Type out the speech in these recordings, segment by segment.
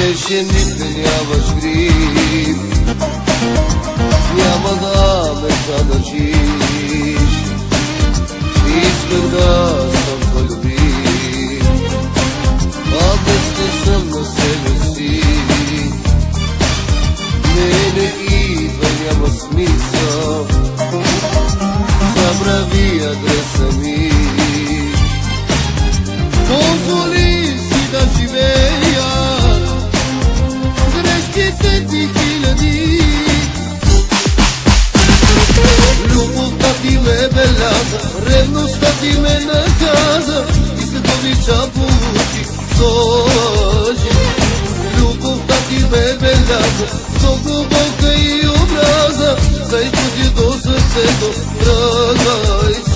Беше никде нямаш грим, няма да ме задържиш. Исках да съм полюбим, а без не съм на себе си. Не идва, няма смисъл, забрави адреса ми. Позволи си да живея с грешките ти хиляди. Любовта ти ме беляза, ревността ти ме наказа и след обича получих сложи. Любовта ти ме беляза, много болка и образа, да изпуди до сърцето, тръгвай си.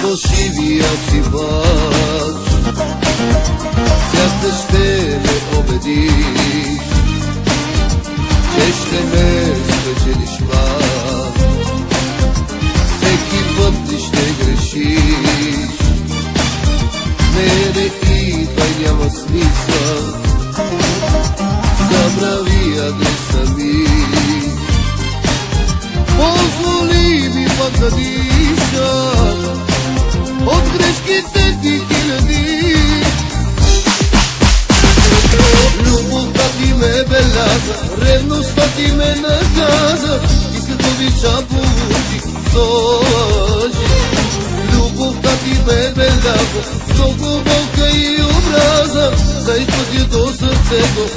Фалшивия си лъж, сякаш ще ме убедиш, че ще ме спечелиш пак. Всеки път ти ще грешиш, не идвай, няма смисъл, забрави адреса ми. Позволи ми пак да диша от грешките ти хиляди. Любовта ти ме беляза, ревността ти ме наказа и след обича получих сложи. Любовта ти ме беляза, много болка и образа, да изпъти до сърцето.